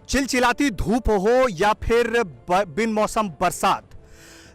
चिलचिलाती धूप हो या फिर बिन मौसम बरसात,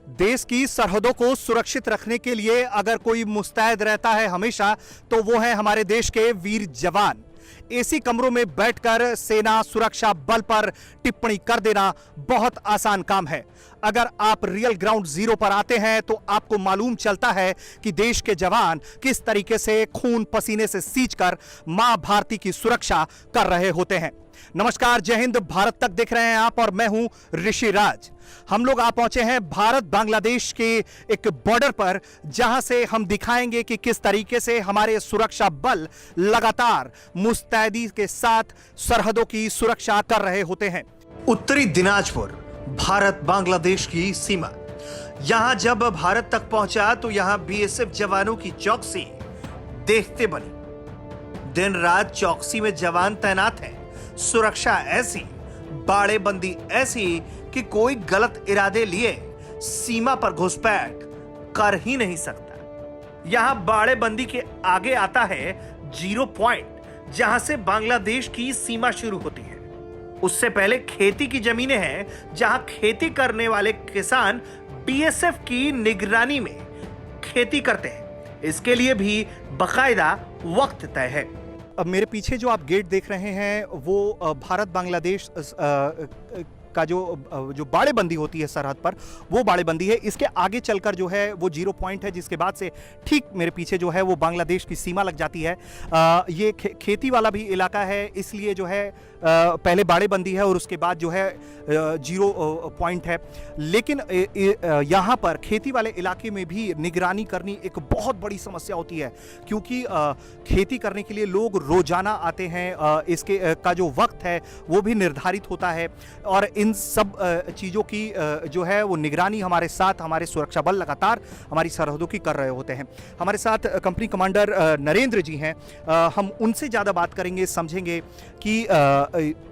देश की सरहदों को सुरक्षित रखने के लिए अगर कोई मुस्तैद रहता है हमेशा, तो वो है हमारे देश के वीर जवान। एसी कमरों में बैठकर सेना सुरक्षा बल पर टिप्पणी कर देना बहुत आसान काम है। अगर आप रियल ग्राउंड जीरो पर आते हैं तो आपको मालूम चलता है कि देश के जवान किस तरीके से खून पसीने से सींचकर मां भारती की सुरक्षा कर रहे होते हैं। नमस्कार, जय हिंद, भारत तक देख रहे हैं आप और मैं हूं ऋषि राज। हम लोग आ पहुंचे हैं भारत बांग्लादेश के एक बॉर्डर पर, जहां से हम दिखाएंगे कि किस तरीके से हमारे सुरक्षा बल लगातार मुस्तैदी के साथ सरहदों की सुरक्षा कर रहे होते हैं। उत्तरी दिनाजपुर, भारत बांग्लादेश की सीमा। यहां जब भारत तक पहुंचा तो यहां बीएसएफ जवानों की चौकसी देखते बनी। दिन रात चौकसी में जवान तैनात हैं। सुरक्षा ऐसी, बाड़ेबंदी ऐसी कि कोई गलत इरादे लिए सीमा पर घुसपैठ कर ही नहीं सकता। यहां बाड़ेबंदी के आगे आता है जीरो पॉइंट, जहां से बांग्लादेश की सीमा शुरू होती है। उससे पहले खेती की जमीनें हैं, जहां खेती करने वाले किसान बीएसएफ की निगरानी में खेती करते हैं। इसके लिए भी बकायदा वक्त तय है। अब मेरे पीछे जो आप गेट देख रहे हैं वो भारत बांग्लादेश का जो बाड़ेबंदी होती है सरहद पर, वो बाड़ेबंदी है। इसके आगे चलकर जो है वो जीरो पॉइंट है, जिसके बाद से ठीक मेरे पीछे जो है वो बांग्लादेश की सीमा लग जाती है। ये खेती वाला भी इलाका है, इसलिए जो है पहले बाड़ेबंदी है और उसके बाद जो है जीरो पॉइंट है। लेकिन यहाँ पर खेती वाले इलाके में भी निगरानी करनी एक बहुत बड़ी समस्या होती है, क्योंकि खेती करने के लिए लोग रोजाना आते हैं। इसके का जो वक्त है वो भी निर्धारित होता है और इन सब चीज़ों की जो है वो निगरानी हमारे साथ हमारे सुरक्षा बल लगातार हमारी सरहदों की कर रहे होते हैं। हमारे साथ कंपनी कमांडर नरेंद्र जी हैं। हम उनसे ज़्यादा बात करेंगे, समझेंगे कि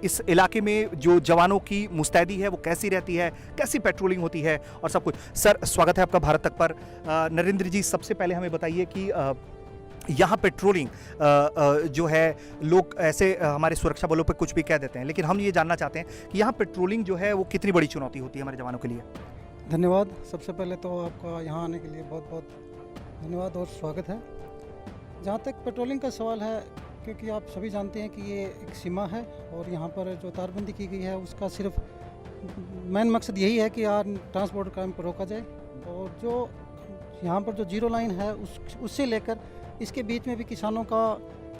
इस इलाके में जो जवानों की मुस्तैदी है वो कैसी रहती है, कैसी पेट्रोलिंग होती है और सब कुछ। सर, स्वागत है आपका भारत तक पर। नरेंद्र जी, सबसे पहले हमें बताइए कि यहाँ पेट्रोलिंग जो है, लोग ऐसे हमारे सुरक्षा बलों पर कुछ भी कह देते हैं, लेकिन हम ये जानना चाहते हैं कि यहाँ पेट्रोलिंग जो है वो कितनी बड़ी चुनौती होती है हमारे जवानों के लिए। धन्यवाद। सबसे पहले तो आपका यहाँ आने के लिए बहुत बहुत धन्यवाद और स्वागत है। जहाँ तक पेट्रोलिंग का सवाल है, क्योंकि आप सभी जानते हैं कि ये एक सीमा है और यहाँ पर जो तारबंदी की गई है उसका सिर्फ मेन मकसद यही है कि ट्रांसपोर्ट क्राइम को रोका जाए। और जो यहाँ पर जो जीरो लाइन है उससे लेकर इसके बीच में भी किसानों का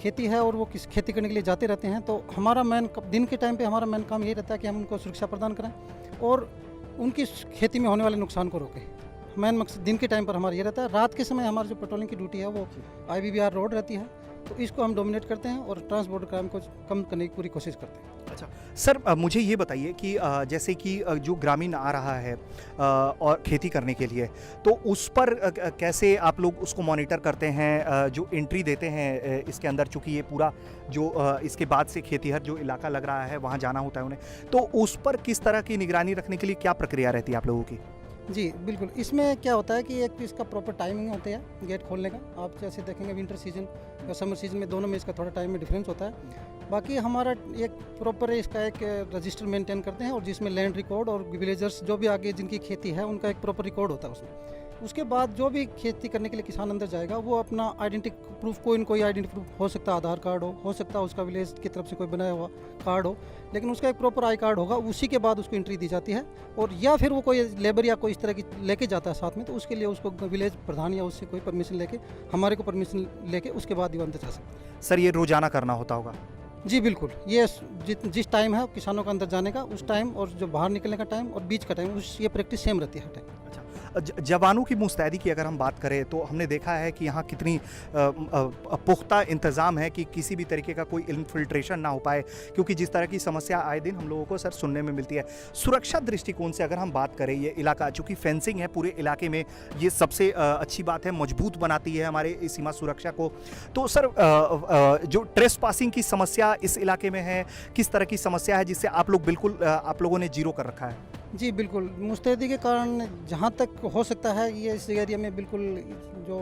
खेती है और वो खेती करने के लिए जाते रहते हैं। तो हमारा दिन के टाइम पे हमारा मेन काम यही रहता है कि हम उनको सुरक्षा प्रदान करें और उनकी खेती में होने वाले नुकसान को रोकें। मेन मकसद दिन के टाइम पर हमारा ये रहता है। रात के समय हमारी जो पेट्रोलिंग की ड्यूटी है वो IBBR रोड रहती है, तो इसको हम डोमिनेट करते हैं और ट्रांसपोर्ट क्राइम को कम करने की पूरी कोशिश करते हैं। अच्छा सर, मुझे ये बताइए कि जैसे कि जो ग्रामीण आ रहा है और खेती करने के लिए, तो उस पर कैसे आप लोग उसको मॉनिटर करते हैं, जो एंट्री देते हैं इसके अंदर, चूँकि ये पूरा जो इसके बाद से खेतीहर जो इलाका लग रहा है वहाँ जाना होता है उन्हें, तो उस पर किस तरह की निगरानी रखने के लिए क्या प्रक्रिया रहती है आप लोगों की? जी बिल्कुल। इसमें क्या होता है कि एक तो इसका प्रॉपर टाइमिंग होता है गेट खोलने का। आप जैसे देखेंगे विंटर सीजन और समर सीजन में दोनों में इसका थोड़ा टाइम में डिफरेंस होता है। बाकी हमारा एक प्रॉपर इसका एक रजिस्टर मेंटेन करते हैं और जिसमें लैंड रिकॉर्ड और विलेजर्स जो भी आगे जिनकी खेती है उनका एक प्रॉपर रिकॉर्ड होता है उसमें। उसके बाद जो भी खेती करने के लिए किसान अंदर जाएगा वो अपना आइडेंटिटी प्रूफ, कोई आइडेंटिटी प्रूफ हो सकता है, आधार कार्ड हो सकता है उसका विलेज की तरफ से कोई बनाया हुआ कार्ड हो, लेकिन उसका एक प्रॉपर आई कार्ड होगा। उसी के बाद उसको एंट्री दी जाती है। और या फिर वो कोई लेबर या कोई इस तरह की लेके जाता है साथ में, तो उसके लिए उसको विलेज प्रधान या उससे कोई परमिशन लेके, हमारे को परमिशन लेके उसके बाद ही अंदर जा सकते हैं। सर, ये रोजाना करना होता होगा? जी बिल्कुल। ये जिस टाइम है किसानों का अंदर जाने का उस टाइम और जो बाहर निकलने का टाइम और बीच का टाइम, ये प्रैक्टिस सेम रहती है हर टाइम। अच्छा, जवानों की मुस्तैदी की अगर हम बात करें तो हमने देखा है कि यहाँ कितनी पुख्ता इंतज़ाम है कि किसी भी तरीके का कोई इन्फिल्ट्रेशन ना हो पाए, क्योंकि जिस तरह की समस्या आए दिन हम लोगों को सर सुनने में मिलती है। सुरक्षा दृष्टिकोण से अगर हम बात करें, ये इलाका चूँकि फेंसिंग है पूरे इलाके में, ये सबसे अच्छी बात है, मजबूत बनाती है हमारे सीमा सुरक्षा को। तो सर, जो ट्रेस पासिंग की समस्या इस इलाके में है, किस तरह की समस्या है जिससे आप लोगों ने जीरो कर रखा है? जी बिल्कुल। मुस्तैदी के कारण जहाँ तक हो सकता है ये इस एरिया में बिल्कुल जो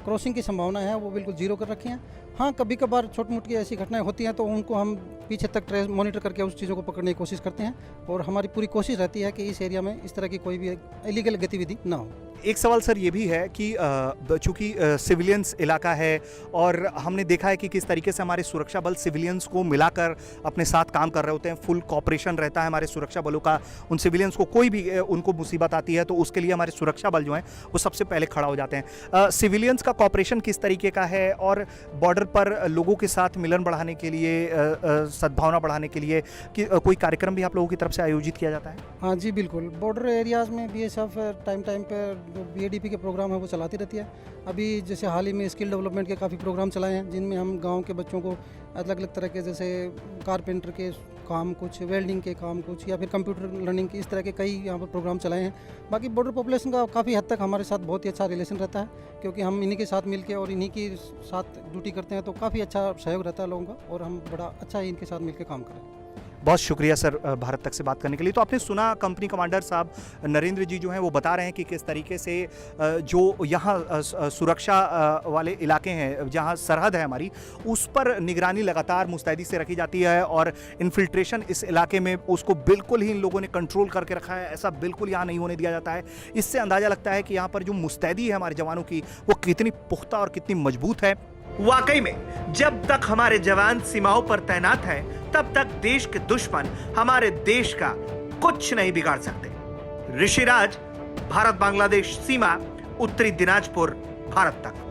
क्रॉसिंग की संभावना है वो बिल्कुल जीरो कर रखी है। हाँ, कभी कभार छोटी मोटी ऐसी घटनाएं होती हैं तो उनको हम पीछे तक ट्रेस मॉनिटर करके उस चीज़ों को पकड़ने की कोशिश करते हैं और हमारी पूरी कोशिश रहती है कि इस एरिया में इस तरह की कोई भी इलीगल गतिविधि ना हो। एक सवाल सर ये भी है कि चूंकि सिविलियंस इलाका है और हमने देखा है कि किस तरीके से हमारे सुरक्षा बल सिविलियंस को मिलाकर अपने साथ काम कर रहे होते हैं, फुल कॉपरेशन रहता है हमारे सुरक्षा बलों का। उन सिविलियंस को कोई भी उनको मुसीबत आती है तो उसके लिए हमारे सुरक्षा बल जो हैं वो सबसे पहले खड़ा हो जाते हैं। सिविलियंस का कॉपरेशन किस तरीके का है और बॉर्डर पर लोगों के साथ मिलन बढ़ाने के लिए, सद्भावना बढ़ाने के लिए कोई कार्यक्रम भी आप लोगों की तरफ से आयोजित किया जाता है? हाँ जी, बिल्कुल। बॉर्डर एरियाज़ में BSF टाइम पर जो BADP के प्रोग्राम है वो चलाती रहती है। अभी जैसे हाल ही में स्किल डेवलपमेंट के काफ़ी प्रोग्राम चलाए हैं जिनमें हम गांव के बच्चों को अलग अलग तरह के, जैसे कारपेंटर के काम कुछ, वेल्डिंग के काम कुछ, या फिर कंप्यूटर लर्निंग के, इस तरह के कई यहाँ पर प्रोग्राम चलाए हैं। बाकी बॉर्डर पॉपुलेशन का काफ़ी हद तक हमारे साथ बहुत ही अच्छा रिलेशन रहता है क्योंकि हम इन्हीं के साथ मिलकर और इन्हीं के साथ ड्यूटी करते हैं तो काफ़ी अच्छा सहयोग रहता है लोगों का और हम बड़ा अच्छा इनके साथ मिलकर काम करें। बहुत शुक्रिया सर भारत तक से बात करने के लिए। तो आपने सुना कंपनी कमांडर साहब नरेंद्र जी जो हैं वो बता रहे हैं कि किस तरीके से जो यहाँ सुरक्षा वाले इलाके हैं, जहाँ सरहद है हमारी, उस पर निगरानी लगातार मुस्तैदी से रखी जाती है और इन्फिल्ट्रेशन इस इलाके में उसको बिल्कुल ही इन लोगों ने कंट्रोल करके रखा है। ऐसा बिल्कुल यहाँ नहीं होने दिया जाता है। इससे अंदाज़ा लगता है कि यहाँ पर जो मुस्तैदी है हमारे जवानों की वो कितनी पुख्ता और कितनी मजबूत है। वाकई में जब तक हमारे जवान सीमाओं पर तैनात हैं तब तक देश के दुश्मन हमारे देश का कुछ नहीं बिगाड़ सकते। ऋषिराज, भारत बांग्लादेश सीमा, उत्तरी दिनाजपुर, भारत तक।